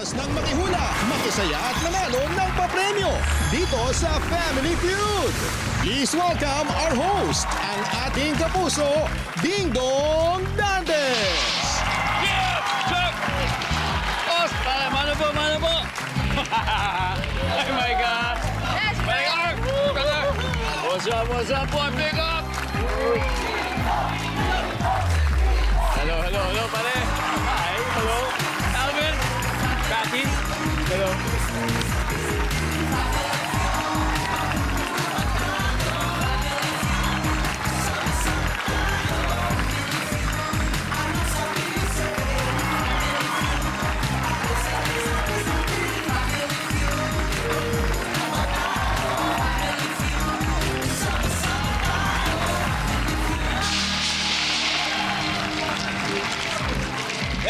Oras ng makihula, makisaya at manalo ng papremyo dito sa Family Feud. Please welcome our host, ang ating kapuso, Ding Dong Dantes. Yeah! Chuck! Boss, mano po, mano po! Oh my God! Yes, My God! What's up, boy? Pick up! Hello, pare. Hi, hello. Alvin. Kathy. Hello.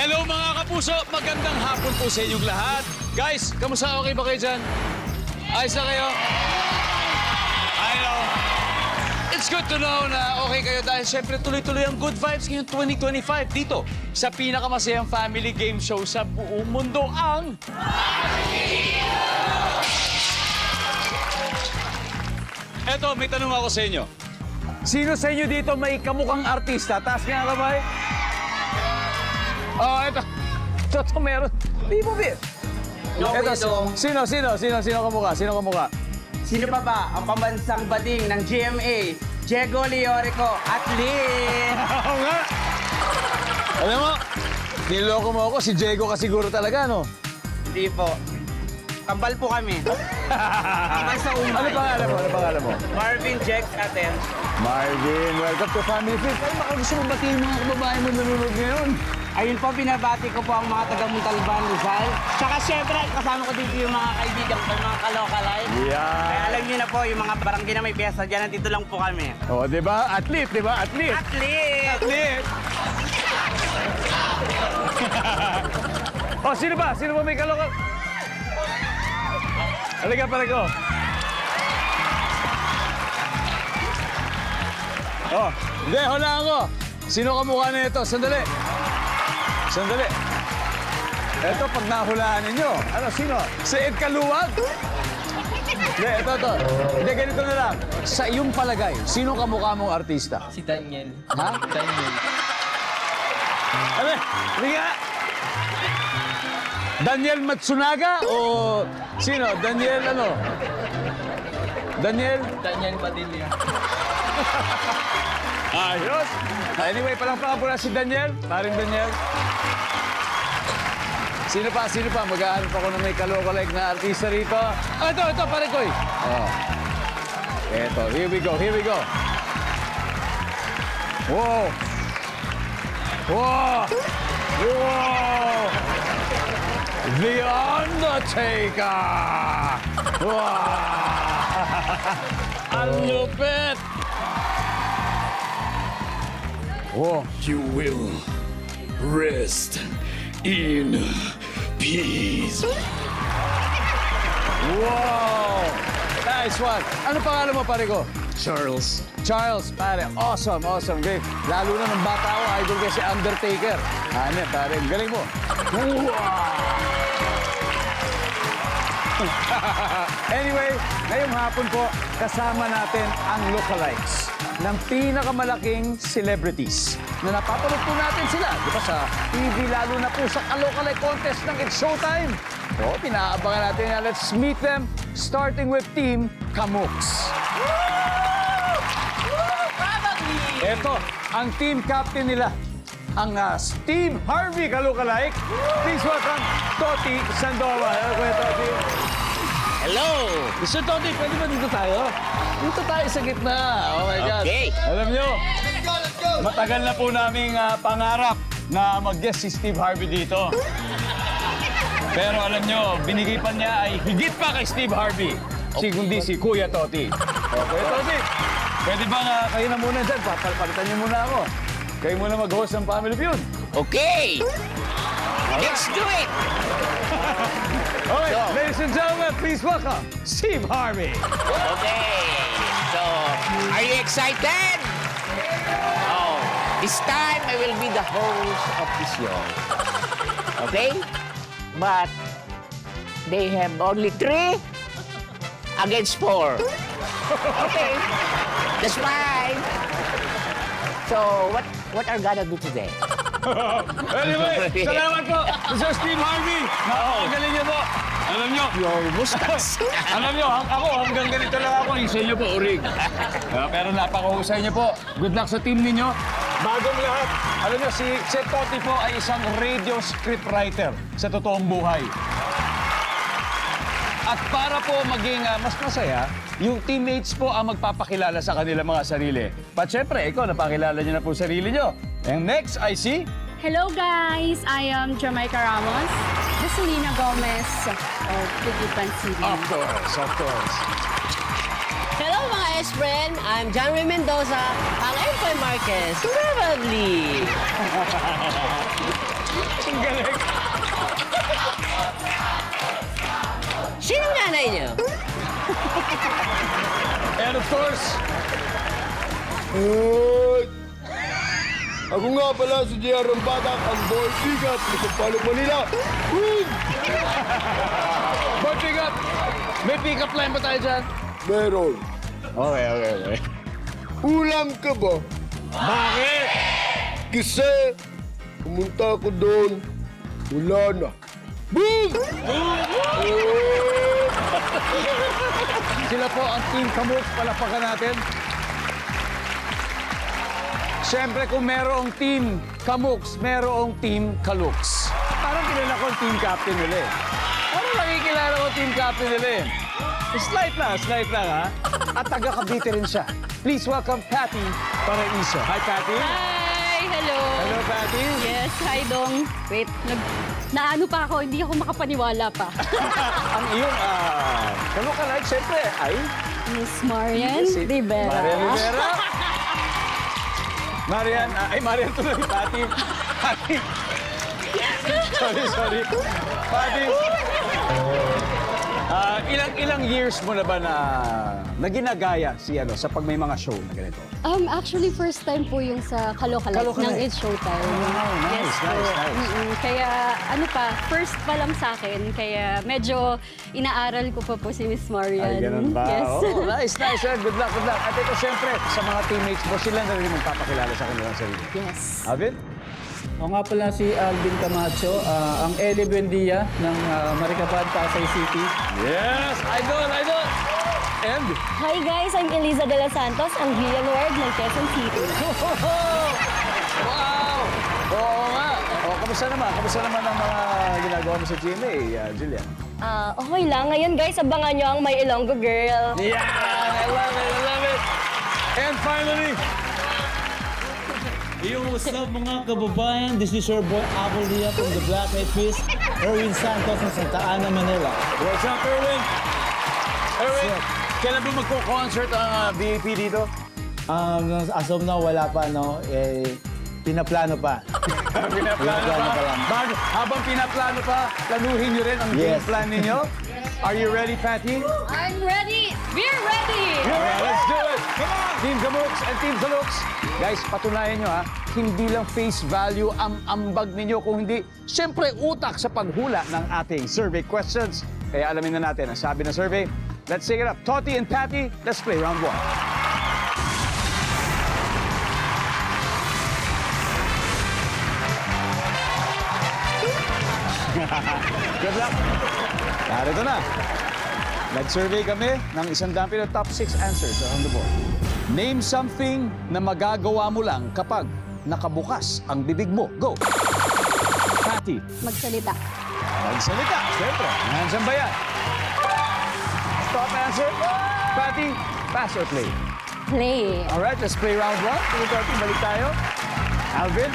Hello mga kapuso! Magandang hapon po sa inyong lahat. Guys, kamusta? Okay ba kayo dyan? Ayos na kayo? I know. It's good to know na okay kayo dahil syempre tuloy-tuloy ang good vibes ngayong 2025 dito sa pinakamasayang family game show sa buong mundo, ang... Eto, may tanong ako sa inyo. Sino sa inyo dito may kamukhang artista? Taas nga ang kamay. Oh, ito. Ito meron. Di mo, Bit. Ito, sino kamukha? Sino kamukha? Sino pa ba ang pambansang bading ng GMA? Diego Leorico at Lee! Oo nga. Alam mo, niloko mo ako. Si Diego ka siguro talaga, no? Hindi po. Kambal po kami. Kambal sa umay. Ano pangalan mo? Marvin Jex atin. Marvin, welcome to Family Feud. Ay, baka gusto mo batiin mga kababae mo nanonood ngayon. Ayun po, binabati ko po ang mga taga Montalban, Rizal. Tsaka syempre, kasama ko dito yung mga kaibigan ko, yung mga kalokalay. Yeah. Kaya alam niyo na po, yung mga barangay na may piyesta dyan, nandito lang po kami. Oh, di ba? Athlete, di ba? Athlete. Athlete! Oh, sino ba? Sino ba may kalokal? Halika pala ko. Oh, hindi, hulaan ako. Sino kamukha na ito? Sandali. Ito, pag nahulaan ninyo. Ano, sino? Si Ed Kaluwag? Hindi, ito. Hindi, ganito na lang. Sa iyong palagay, sino kamukha mong artista? Si Daniel. Ha? Daniel. Ano? Hindi nga. Daniel Matsunaga o sino? Daniel ano? Daniel? Daniel Padilla. Ayos. Anyway, palangpakan po na si Daniel. Paring Daniel. Sino pa? Maghahanap ako ng may kalokalike na artista rito. Oh, ito, pare ko eh. Oh. Ito, here we go. Wow! The Undertaker! Wow! Ang lupit! Wow! You will rest in peace. Wow! Nice one! Ano pangalan mo, pare ko? Charles. Charles, pare. Awesome. Great. Lalo na nung bata ako, idol ko si Undertaker. Ano, pare, galing mo. Anyway, ngayong hapon po, kasama natin ang lookalikes ng pinakamalaking celebrities na napapanood po natin sila. Di ba sa TV, lalo na po sa lookalike contest ng It's Showtime. So, pinaabangan natin yan. Let's meet them, starting with Team Kamuks. Ito, ang team captain nila, ang Steve Harvey Kalukalike. Please welcome Toti Sandoval. Hello, Kuya Toti. Hello! Mr. Toti, pwede ba dito tayo? Dito tayo sa gitna. Oh my God. Okay. Alam nyo, matagal na po naming pangarap na mag-guest si Steve Harvey dito. Pero alam nyo, binigay pa niya ay higit pa kay Steve Harvey. Kundi si Kuya Toti. Oh, Kuya Toti, pwede ba nga kayo na muna dyan? Papalitan niyo muna ako. Kayo muna mag-host ng Family Feud. Okay! Let's do it! Okay, ladies and gentlemen, please welcome Steve Harvey. Okay. So, are you excited? Oh, this time I will be the host of this show. Okay? But they have only 3 against 4. Okay, that's fine. So, what are gonna do today? Anyway, salamat po, Mr. Steve Harvey. Napakagaling niyo po. Alam niyo, alam niyo, ako hanggang ganito lang ako. Yung sa inyo po, urig. Pero napakahusay niyo po. Good luck sa team ninyo. Bagong lahat. Alam niyo, si Toti po ay isang radio scriptwriter sa totoong buhay. At para po maging mas masaya, yung teammates po ang magpapakilala sa kanilang mga sarili. But syempre, ikaw, napakilala niyo na po sarili niyo. And next, I see... Hello guys, I am Jamaica Ramos, the Selena Gomez of Tugutan City. Of course. Hello mga S-friend, I'm John Ray Mendoza, ang Empoy Marquez. Probably. Ang galing. Sino nanay niyo? And of course, Ako nga pala si J.R. Rambadak, ang boy bigat ng Sampaloc, Manila. boy pick up. May pick up line ba tayo dyan? Meron. Okay. Ulam ka ba? Bakit? Kasi pumunta ako doon, wala na. Boom! Sila po ang Team Kamux. Palapakan natin. Siyempre, kung merong Team Kamux, merong Team Kalux. Parang kilala ko ang Team Captain nila eh. Parang nakikilala ko ang Team Captain nila eh. Slight lang ha. At taga-Cavite rin siya. Please welcome Patty Paraiso. Hi, Patty. Hi! Hello! Hello, Patty. Yes, hi Dong. Wait, naano pa ako, hindi ako makapaniwala pa. Ang iyong kalookalike, siyempre, ay... Miss Marian Rivera. Marian Rivera. Marian tuloy, Patty. Sorry. Patty. Ilang years mo na ba na ginagaya sa pag may mga show na ganito? Actually, first time po yung sa Kalokalike Kalokalike. ng It's Showtime. Wow, nice. Kaya first pa lang sa akin. Kaya medyo inaaral ko pa po si Miss Marian. Ay, ganun ba? Yes. Oh, nice. Good luck. At ito, siyempre, sa mga teammates mo, sila na rin magpapakilala sa kanilang sarili. Yes. Alvin? Ako nga pala si Alvin Camacho, ang Eli Buendia ng Maricapag, Pasay City. Yes! Idol! And... Hi guys, I'm Eliza De Los Santos, ang Villanueva ng Quezon City. Wow! Oo nga. Kamusta naman ang mga ginagawa mo sa GMA, Jillian? Okay lang. Ngayon guys, abangan nyo ang My Ilonggo Girl. Yeah! I love it! And finally, Yo, what's up mga kababayan? This is your boy Apple Dia from the Black Eyed Peas, Erwin Santos ng Santa Ana, Manila. what's up, Erwin? Kailan ba magko-concert ang VIP dito? As of now, wala pa, no? Pinaplano pa. Pinaplano pa lang. Habang pinaplano pa, planuhin nyo rin ang game Yes. plan ninyo. Are you ready, Patty? I'm ready! We're ready! Alright, let's do it! Come on! Team Kamux and Team Kalux. Guys, patunayan nyo ha, hindi lang face value ang ambag ninyo, kung hindi, siyempre utak sa paghula ng ating survey questions. Kaya alamin na natin ang sabi ng survey. Let's take it up. Toti and Patty, let's play round 1. Good luck. Narito na. Nag-survey kami ng 100 top 6 answers on the board. Name something na magagawa mo lang kapag nakabukas ang bibig mo. Go! Patty. Magsalita. Magsalita. Siyempre. Nandiyan ba yan? Stop answer. Patty, pass or play? Play. Alright, let's play round 1. Patty, balik tayo. Alvin.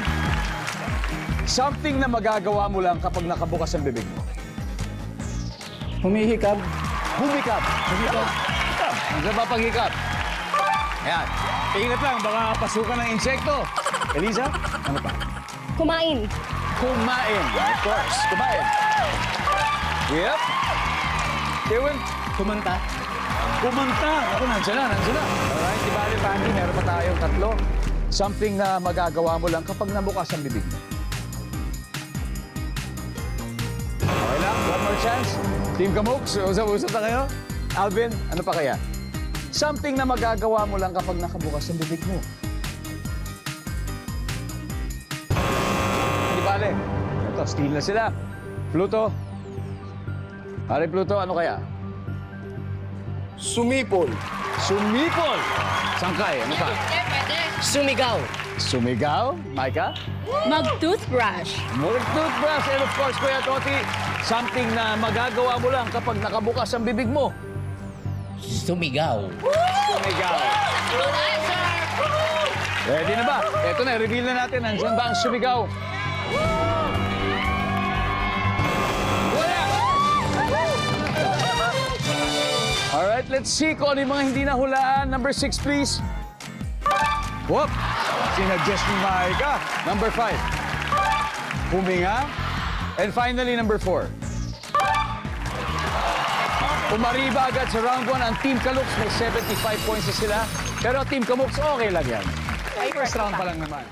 Something na magagawa mo lang kapag nakabukas ang bibig mo. Humihikab. Humikap. Ano ba paghikap? Ayan. Ingat lang, baka pasukan ng insekto. Eliza, ano pa? Kumain. Kumain. Of course, kumain. Yep. Kevin? Kumanta. Kumanta. Ako, nandiyan na. Alright, di bali, Pandy, meron pa tayong 3. Something na magagawa mo lang kapag nabukas ang bibig mo. Okay lang, one more chance. chance. Team Kamooks, usap-usap na kayo. Alvin, ano pa kaya? Something na magagawa mo lang kapag nakabukas ang bibig mo. Hindi bale. Ito, steal na sila. Pluto. Pare Pluto, ano kaya? Sumipol. Sumipol. Sangkay, ano pa? Sumigaw. Sumigaw. Maika? Mag-toothbrush. Toothbrush. And of course, Kuya Toti, something na magagawa mo lang kapag nakabukas ang bibig mo. Sumigaw. Sumigaw. Ready na ba? Ito na, reveal na natin. Nandiyan ba ang sumigaw? Wala! Alright, let's see kung ano yung mga hindi nahulaan. Number 6, please. Whoop! Sinuggest ni Maika. Number 5. Huminga. And finally, number 4. Umariba agad sa round 1 ang Team Kalooks. May 75 points na sila. Pero Team Kamooks, okay lang yan. First round pa lang naman.